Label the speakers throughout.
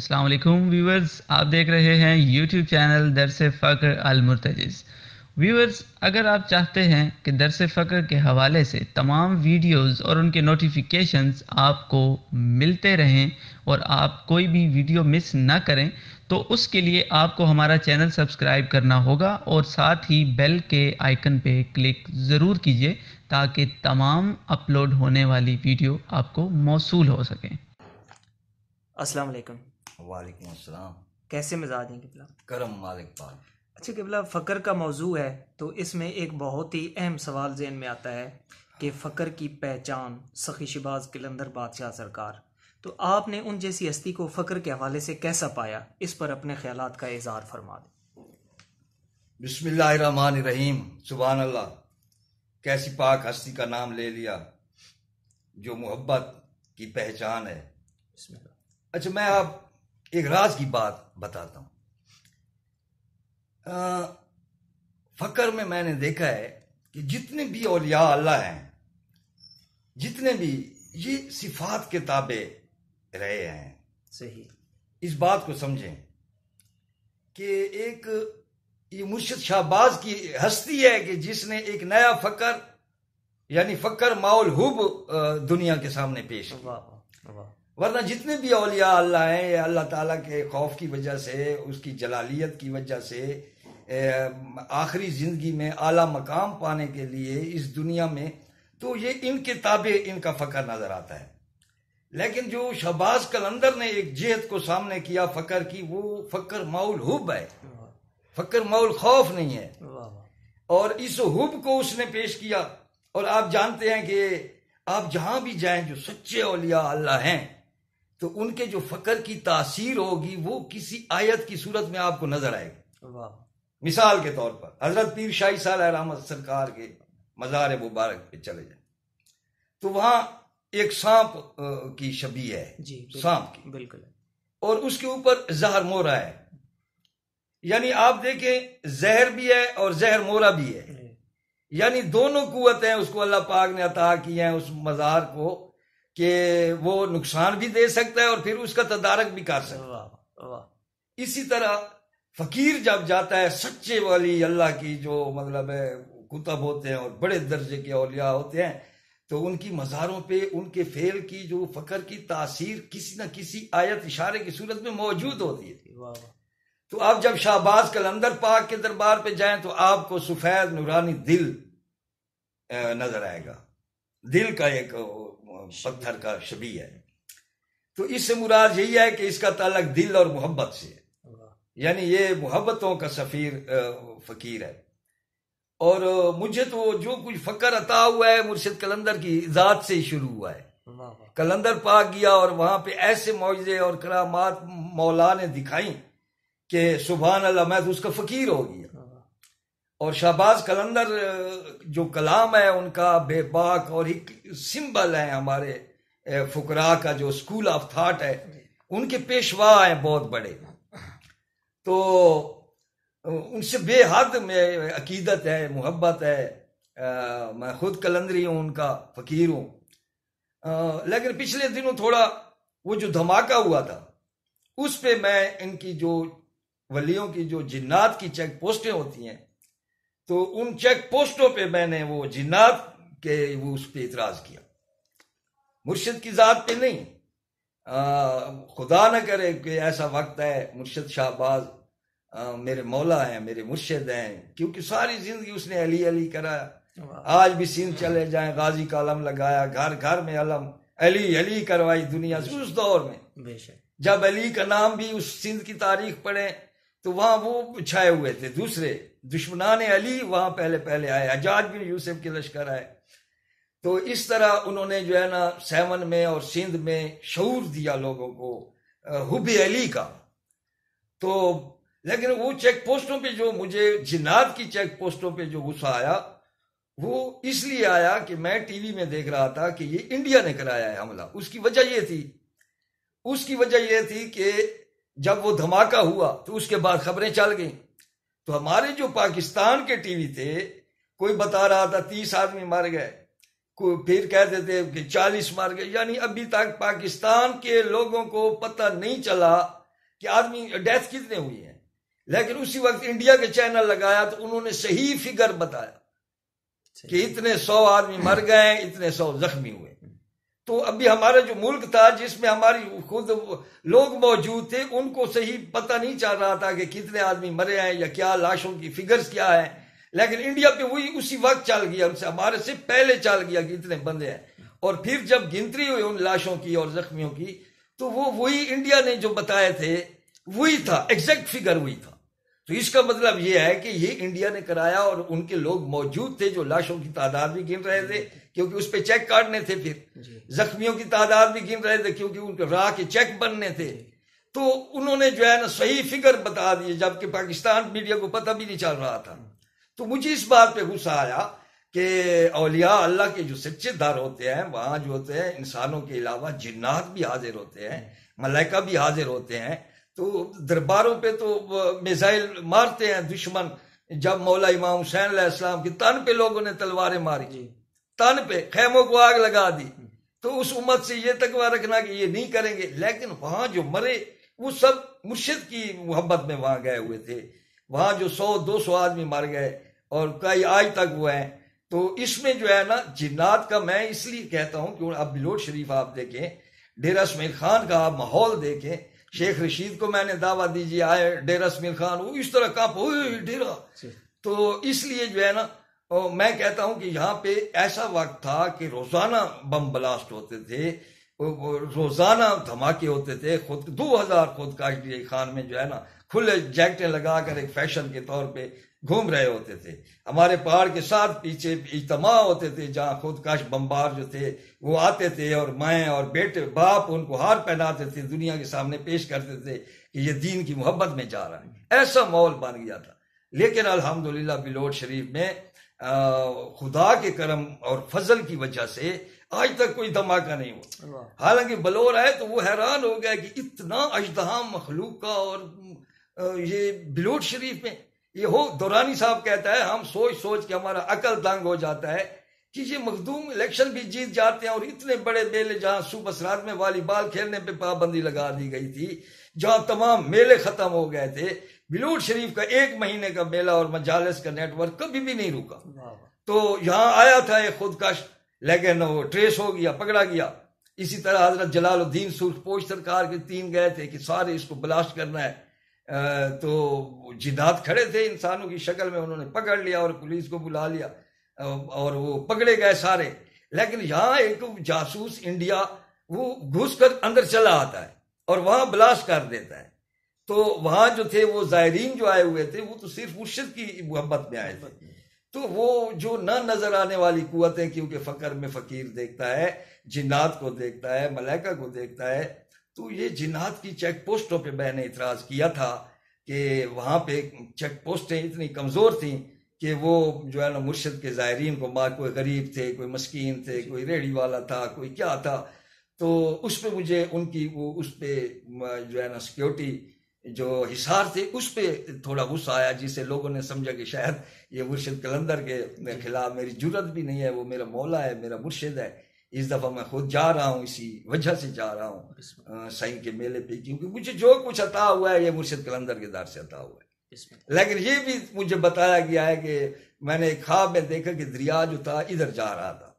Speaker 1: السلام علیکم ویورز، آپ دیکھ رہے ہیں یوٹیوب چینل درس فقر المرتجز۔ ویورز، اگر آپ چاہتے ہیں کہ درس فقر کے حوالے سے تمام ویڈیوز اور ان کے نوٹیفیکیشنز آپ کو ملتے رہیں اور آپ کوئی بھی ویڈیو مس نہ کریں تو اس کے لیے آپ کو ہمارا چینل سبسکرائب کرنا ہوگا اور ساتھ ہی بیل کے آئیکن پہ کلک ضرور کیجیے تاکہ تمام اپلوڈ ہونے والی ویڈیو آپ کو موصول ہو سکیں۔
Speaker 2: السلام علیکم۔
Speaker 3: وعلیکم السلام۔
Speaker 2: کیسے مزاج ہیں قبلہ؟
Speaker 3: کرم مالک پاک۔
Speaker 2: اچھا قبلہ، فقر کا موضوع ہے تو اس میں ایک بہت ہی اہم سوال ذہن میں آتا ہے کہ فقر کی پہچان سخی شباز قلندر بادشاہ سرکار، تو آپ نے ان جیسی ہستی کو فقر کے حوالے سے کیسا پایا؟ اس پر اپنے خیالات کا اظہار فرما دیں۔
Speaker 3: بسم اللہ الرحمن الرحیم۔ سبحان اللہ، کیسی پاک ہستی کا نام لے لیا جو محبت کی پہچان ہے۔
Speaker 2: بسم اللہ۔
Speaker 3: اچھا، میں آپ ایک راز کی بات بتاتا ہوں۔ فقر میں نے دیکھا ہے کہ جتنے بھی اولیاء اللہ ہیں، جتنے بھی یہ صفات کے تابع رہے ہیں۔
Speaker 2: صحیح۔
Speaker 3: اس بات کو سمجھیں کہ ایک یہ مرشد شہباز کی ہستی ہے کہ جس نے ایک نیا فقر یعنی فقر ماحول حب دنیا کے سامنے پیش کیا۔ ورنہ جتنے بھی اولیاء اللہ ہیں، یہ اللہ تعالیٰ کے خوف کی وجہ سے، اس کی جلالیت کی وجہ سے آخری زندگی میں اعلیٰ مقام پانے کے لیے اس دنیا میں، تو یہ ان کے تابع ان کا فقر نظر آتا ہے۔ لیکن جو شہباز قلندر نے ایک جہت کو سامنے کیا فقر کی، وہ فقر ماحول حب ہے، فقر ماحول خوف نہیں ہے، اور اس حب کو اس نے پیش کیا۔ اور آپ جانتے ہیں کہ آپ جہاں بھی جائیں، جو سچے اولیاء اللہ ہیں تو ان کے جو فقر کی تاثیر ہوگی وہ کسی آیت کی صورت میں آپ کو نظر آئے گی۔ مثال کے طور پر حضرت پیر شاہی صالح رحمت سرکار کے مزار مبارک پہ چلے جائیں تو وہاں ایک سانپ کی شبیہ ہے، سانپ کی،
Speaker 2: بالکل، اور
Speaker 3: اور اس کے اوپر زہر مورا ہے۔ یعنی آپ دیکھیں، زہر بھی ہے اور زہر مورا بھی ہے، یعنی دونوں قوتیں اس کو اللہ پاک نے عطا کی ہیں اس مزار کو کہ وہ نقصان بھی دے سکتا ہے اور پھر اس کا تدارک بھی کر سکتا ہے۔ اسی طرح فقیر جب جاتا ہے، سچے والی اللہ کی جو مطلب ہے کتب ہوتے ہیں اور بڑے درجے کے اولیاء ہوتے ہیں، تو ان کی مزاروں پہ ان کے فعل کی جو فقر کی تاثیر کسی نہ کسی آیت اشارے کی صورت میں موجود ہوتی ہے۔ تو آپ جب شہباز قلندر پاک کے دربار پہ جائیں تو آپ کو سفید نورانی دل نظر آئے گا، دل کا ایک پتھر کا شبیہ ہے۔ تو اس سے مراد یہی ہے کہ اس کا تعلق دل اور محبت سے ہے، یعنی یہ محبتوں کا سفیر فقیر ہے۔ اور مجھے تو جو کچھ فقر عطا ہوا ہے مرشد قلندر کی ذات سے ہی شروع ہوا ہے۔ قلندر پاک گیا اور وہاں پہ ایسے معجزے اور کرامات مولا نے دکھائیں کہ سبحان اللہ، میں تو اس کا فقیر ہو گیا۔ اور شہباز قلندر جو کلام ہے ان کا بے باک اور ایک سمبل ہے ہمارے فقراء کا، جو اسکول آف تھاٹ ہے، ان کے پیشوا ہیں بہت بڑے، تو ان سے بے حد میں عقیدت ہے، محبت ہے۔ میں خود قلندری ہوں، ان کا فقیر ہوں۔ لیکن پچھلے دنوں تھوڑا وہ جو دھماکہ ہوا تھا اس پہ میں ان کی جو ولیوں کی جو جنات کی چیک پوسٹیں ہوتی ہیں، تو ان چیک پوسٹوں پہ میں نے وہ جنات کے وہ اس پہ اعتراض کیا، مرشد کی ذات پہ نہیں۔ خدا نہ کرے کہ ایسا وقت ہے، مرشد شہباز میرے مولا ہیں، میرے مرشد ہیں، کیونکہ ساری زندگی اس نے علی علی کرایا۔ آج بھی سندھ چلے جائیں، غازی کا علم لگایا، گھر گھر میں علم علی علی کروائی دنیا سے اس دور میں۔
Speaker 2: بے شک
Speaker 3: جب علی کا نام بھی اس سندھ کی تاریخ پڑھیں تو وہاں وہ چھائے ہوئے تھے، دوسرے دشمنان علی وہاں پہلے آئے، حجاج بن یوسف کے لشکر آئے۔ تو اس طرح انہوں نے جو ہے نا سیون میں اور سندھ میں شعور دیا لوگوں کو حب علی کا۔ تو لیکن وہ چیک پوسٹوں پہ جو مجھے جنات کی چیک پوسٹوں پہ جو غصہ آیا، وہ اس لیے آیا کہ میں ٹی وی میں دیکھ رہا تھا کہ یہ انڈیا نے کرایا ہے حملہ۔ اس کی وجہ یہ تھی کہ جب وہ دھماکہ ہوا تو اس کے بعد خبریں چل گئیں، تو ہمارے جو پاکستان کے ٹی وی تھے، کوئی بتا رہا تھا 30 آدمی مر گئے، کوئی پھر کہتے تھے کہ 40 مر گئے، یعنی ابھی تک پاکستان کے لوگوں کو پتہ نہیں چلا کہ آدمی ڈیتھ کتنے ہوئی ہیں، لیکن اسی وقت انڈیا کے چینل لگایا تو انہوں نے صحیح فگر بتایا کہ اتنے 100 آدمی مر گئے، اتنے 100 زخمی ہوئے. تو ابھی ہمارا جو ملک تھا جس میں ہماری خود لوگ موجود تھے، ان کو صحیح پتہ نہیں چل رہا تھا کہ کتنے آدمی مرے ہیں یا کیا لاشوں کی فگرز کیا ہیں. لیکن انڈیا پہ وہی اسی وقت چل گیا، ہمارے سے پہلے چل گیا کہ اتنے بندے ہیں. اور پھر جب گنتی ہوئی ان لاشوں کی اور زخمیوں کی تو وہی انڈیا نے جو بتائے تھے وہی تھا، ایگزیکٹ فگر وہی تھا. تو اس کا مطلب یہ ہے کہ یہ انڈیا نے کرایا اور ان کے لوگ موجود تھے جو لاشوں کی تعداد بھی گن رہے تھے کیونکہ اس پہ چیک کاٹنے تھے، پھر زخمیوں کی تعداد بھی گن رہے تھے کیونکہ ان کے راہ کے چیک بننے تھے. تو انہوں نے جو ہے نا صحیح فگر بتا دیے، جبکہ پاکستان میڈیا کو پتہ بھی نہیں چل رہا تھا. تو مجھے اس بات پہ غصہ آیا کہ اولیاء اللہ کے جو سچے دار ہوتے ہیں وہاں جو ہوتے ہیں انسانوں کے علاوہ جنات بھی حاضر ہوتے ہیں، ملائکہ بھی حاضر ہوتے ہیں. تو درباروں پہ تو میزائل مارتے ہیں دشمن. جب مولا امام حسین علیہ السلام کی تن پہ لوگوں نے تلواریں ماری، تن پہ خیموں کو آگ لگا دی. تو اس امت سے یہ تقویٰ رکھنا کہ یہ نہیں کریں گے. لیکن وہاں جو مرے وہ سب مرشد کی محبت میں وہاں گئے ہوئے تھے. وہاں جو 100-200 آدمی مر گئے اور کئی آج تک وہ ہیں. تو اس میں جو ہے نا جنات کا میں اس لیے کہتا ہوں کہ اب بلوچ شریف آپ دیکھیں، ڈیرہ اسماعیل خان کا آپ ماحول دیکھیں. شیخ رشید کو میں نے دعویٰ دیجیے آئے ڈیرہ اسماعیل خان، وہ اس طرح کہاں ہوئے ڈیرہ. تو اس لیے جو ہے نا میں کہتا ہوں کہ یہاں پہ ایسا وقت تھا کہ روزانہ بم بلاسٹ ہوتے تھے، روزانہ دھماکے ہوتے تھے. 2000 خودکش خان میں جو ہے نا کھلے جیکٹیں لگا کر ایک فیشن کے طور پہ گھوم رہے ہوتے تھے. ہمارے پہاڑ کے ساتھ پیچھے اجتماع ہوتے تھے جہاں خودکش بمبار جو تھے وہ آتے تھے اور مائیں اور بیٹے باپ ان کو ہار پہناتے تھے، دنیا کے سامنے پیش کرتے تھے کہ یہ دین کی محبت میں جا رہا ہے. ایسا ماحول بن گیا تھا. لیکن الحمدللہ بلوچ شریف میں خدا کے کرم اور فضل کی وجہ سے آج تک کوئی دھماکہ نہیں ہوا. حالانکہ بلور ہے تو وہ حیران ہو گیا کہ اتنا اژدہام مخلوق کا اور یہ بلوچ شریف میں یہ ہو. دورانی صاحب کہتا ہے ہم سوچ سوچ کے ہمارا عقل تنگ ہو جاتا ہے کہ یہ مخدوم الیکشن بھی جیت جاتے ہیں اور اتنے بڑے میلے جہاں صبح رات میں والی بال کھیلنے پہ پابندی لگا دی گئی تھی، جہاں تمام میلے ختم ہو گئے تھے، بلوچ شریف کا 1 مہینے کا میلہ اور مجالس کا نیٹ ورک کبھی بھی نہیں رکا. تو یہاں آیا تھا ایک خودکش لیکن وہ ٹریس ہو گیا، پکڑا گیا. اسی طرح حضرت جلال الدین سرخ پوش سرکار کے 3 گئے تھے کہ سارے اس کو بلاسٹ کرنا ہے. تو جنات کھڑے تھے انسانوں کی شکل میں، انہوں نے پکڑ لیا اور پولیس کو بلا لیا اور وہ پکڑے گئے سارے. لیکن یہاں ایک جاسوس انڈیا وہ گھس کر اندر چلا آتا ہے اور وہاں بلاسٹ کر دیتا ہے. تو وہاں جو تھے وہ زائرین جو آئے ہوئے تھے وہ تو صرف مرشد کی محبت میں آئے تھے. تو وہ جو نہ نظر آنے والی قوتیں، کیونکہ فقر میں فقیر دیکھتا ہے، جنات کو دیکھتا ہے، ملائکہ کو دیکھتا ہے. تو یہ جنات کی چیک پوسٹوں پہ میں نے اعتراض کیا تھا کہ وہاں پہ چیک پوسٹیں اتنی کمزور تھیں کہ وہ جو ہے نا مرشد کے زائرین کو مار، کوئی غریب تھے، کوئی مسکین تھے، کوئی ریڑھی والا تھا، کوئی کیا تھا. تو اس پہ مجھے ان کی وہ اس پہ جو ہے نا سیکیورٹی جو حصار تھے اس پہ تھوڑا غصہ آیا، جس سے لوگوں نے سمجھا کہ شاید یہ مرشد قلندر کے خلاف میری جرت بھی نہیں ہے، وہ میرا مولا ہے، میرا مرشد ہے. اس دفعہ میں خود جا رہا ہوں، اسی وجہ سے جا رہا ہوں سائیں کے میلے پہ، کیونکہ مجھے جو کچھ عطا ہوا ہے یہ مرشد قلندر کے در سے عطا ہوا ہے. لیکن یہ بھی مجھے بتایا گیا ہے کہ میں نے ایک خواب میں دیکھا کہ دریا جو تھا ادھر جا رہا تھا،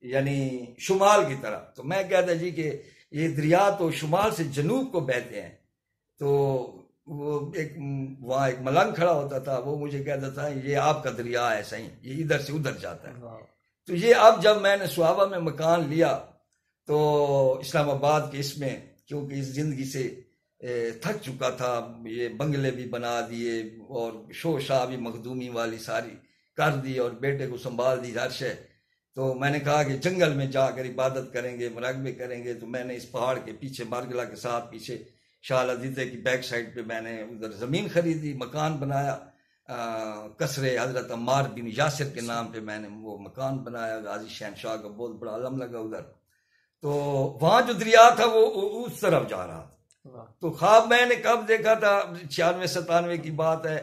Speaker 3: یعنی شمال کی طرف. تو میں کہتا جی کہ یہ دریا تو شمال سے جنوب کو بہتے ہیں. تو وہ وہاں ایک ملنگ کھڑا ہوتا تھا، وہ مجھے کہتا تھا یہ آپ کا دریا ہے صحیح، یہ ادھر سے ادھر جاتا ہے. تو یہ اب جب میں نے سوابا میں مکان لیا تو اسلام آباد کے اس میں، کیونکہ اس زندگی سے تھک چکا تھا، یہ بنگلے بھی بنا دیے اور شو شاہ بھی مخدومی والی ساری کر دی اور بیٹے کو سنبھال دی ہر شے. تو میں نے کہا کہ جنگل میں جا کر عبادت کریں گے، مراقبے کریں گے. تو میں نے اس پہاڑ کے پیچھے مارگلا کے ساتھ پیچھے شاہ لذیذے کی بیک سائڈ پہ میں نے ادھر زمین خریدی، مکان بنایا. کسرے حضرت عمار بن یاسر کے نام پہ میں نے وہ مکان بنایا. غازی شہنشاہ کا بہت بڑا علم لگا ادھر. تو وہاں جو دریا تھا وہ اس طرف جا رہا تھا. تو خواب میں نے کب دیکھا تھا، 96-97 کی بات ہے،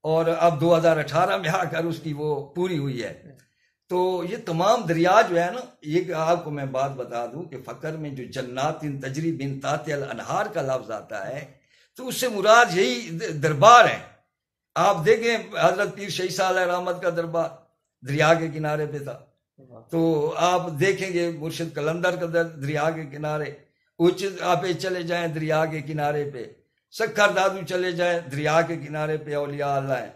Speaker 3: اور اب 2018 میں آ کر اس کی وہ پوری ہوئی ہے. تو یہ تمام دریا جو ہے نا، یہ آپ کو میں بات بتا دوں کہ فقر میں جو جنات تجری من تحتها الانہار کا لفظ آتا ہے تو اس سے مراد یہی دربار ہے. آپ دیکھیں حضرت پیر شہید صاحب علیہ رحمت کا دربار دریا کے کنارے پہ تھا. تو آپ دیکھیں گے مرشد قلندر کا دریا کے کنارے، اچت آپ چلے جائیں دریا کے کنارے پہ، سکھر دادو چلے جائیں دریا کے کنارے پہ اولیاء اللہ ہیں.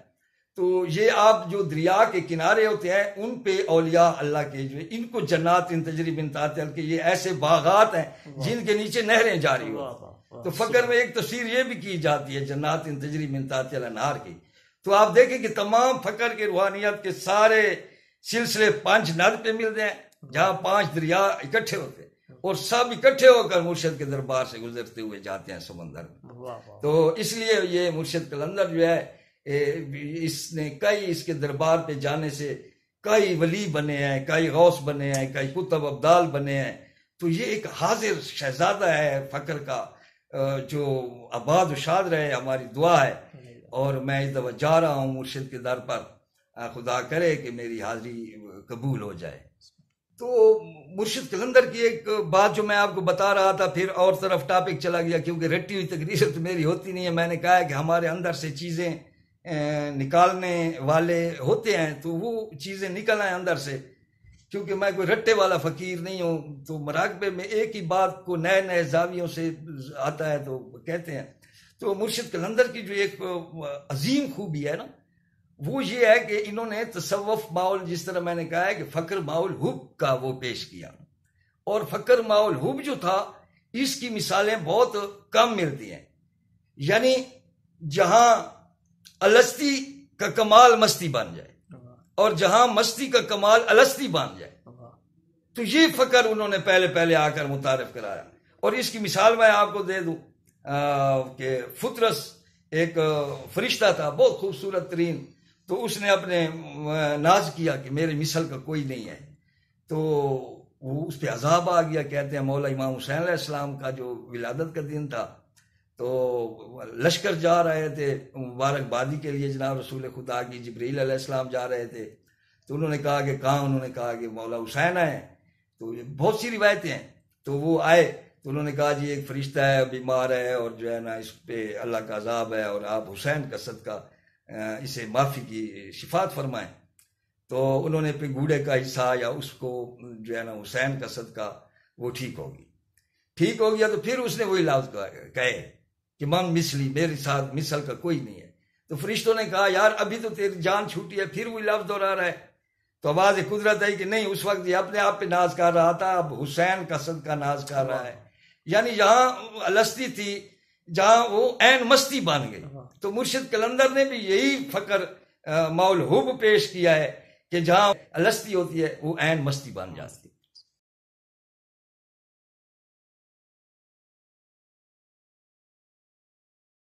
Speaker 3: تو یہ آپ جو دریا کے کنارے ہوتے ہیں ان پہ اولیاء اللہ کے جو ان کو جنات تجری من تحتها کے یہ ایسے باغات ہیں جن کے نیچے نہریں جاری ہو. تو فقر میں ایک تصویر یہ بھی کی جاتی ہے جنات تجری من تحتها الانہار کی. تو آپ دیکھیں کہ تمام فقر کے روحانیت کے سارے سلسلے 5 ند پہ ملتے ہیں جہاں 5 دریا اکٹھے ہوتے ہیں اور سب اکٹھے ہو کر مرشد کے دربار سے گزرتے ہوئے جاتے ہیں سمندر میں. تو اس لیے یہ مرشد قلندر جو ہے اس نے اس کے دربار پہ جانے سے کئی ولی بنے ہیں، کئی غوث بنے ہیں، کئی کتب ابدال بنے ہیں. تو یہ ایک حاضر شہزادہ ہے فقر کا جو آباد و شاد رہے، ہماری دعا ہے. اور میں اس دفعہ جا رہا ہوں مرشد کے در پر، خدا کرے کہ میری حاضری قبول ہو جائے. تو مرشد قلندر کی ایک بات جو میں آپ کو بتا رہا تھا، پھر اور طرف ٹاپک چلا گیا کیونکہ رٹی ہوئی تقریر تو میری ہوتی نہیں ہے. میں نے کہا ہے کہ ہمارے اندر سے چیزیں نکالنے والے ہوتے ہیں تو وہ چیزیں نکل آئیں اندر سے، کیونکہ میں کوئی رٹے والا فقیر نہیں ہوں. تو مراقبے میں ایک ہی بات کو نئے نئے زاویوں سے آتا ہے تو کہتے ہیں. تو مرشد قلندر کی جو ایک عظیم خوبی ہے نا وہ یہ ہے کہ انہوں نے تصوف ماحول، جس طرح میں نے کہا ہے کہ فقر ماحول حب کا وہ پیش کیا، اور فقر ماحول حب جو تھا اس کی مثالیں بہت کم ملتی ہیں. یعنی جہاں الستی کا کمال مستی بن جائے اور جہاں مستی کا کمال الستی بن جائے، تو یہ فقر انہوں نے پہلے آ کر متعارف کرایا. اور اس کی مثال میں آپ کو دے دوں کہ فطرس ایک فرشتہ تھا بہت خوبصورت ترین، تو اس نے اپنے ناز کیا کہ میرے مثل کا کوئی نہیں ہے. تو وہ اس پہ عذاب آ گیا. کہتے ہیں مولا امام حسین علیہ السلام کا جو ولادت کا دن تھا تو لشکر جا رہے تھے مبارکبادی کے لیے جناب رسول خدا کی، جبریل علیہ السلام جا رہے تھے. تو انہوں نے کہا کہ کہاں؟ انہوں نے کہا کہ مولا حسین آئے. تو یہ بہت سی روایتیں ہیں. تو وہ آئے تو انہوں نے کہا جی ایک فرشتہ ہے بیمار ہے اور جو ہے نا اس پہ اللہ کا عذاب ہے اور آپ حسین کا صدقہ اسے معافی کی شفاعت فرمائیں. تو انہوں نے پھر گھوڑے کا حصہ یا اس کو جو ہے نا حسین کا صدقہ وہ ٹھیک ہو گیا. تو پھر اس نے وہی لفظ کہے کہ من مثلی، میرے ساتھ مثل کا کوئی نہیں ہے. تو فرشتوں نے کہا یار ابھی تو تیری جان چھوٹی ہے، پھر وہی لفظ دہرا رہا ہے. تو آواز قدرت ہے کہ نہیں، اس وقت یہ اپنے آپ پہ ناز کر رہا تھا، اب حسین کا صدقہ ناز کر رہا ہے. یعنی جہاں الستی تھی جہاں وہ عین مستی بن گئی. تو مرشد قلندر نے بھی یہی فقر ماحول حب پیش کیا ہے کہ جہاں الستی ہوتی ہے وہ عین مستی بن جاتی ہے.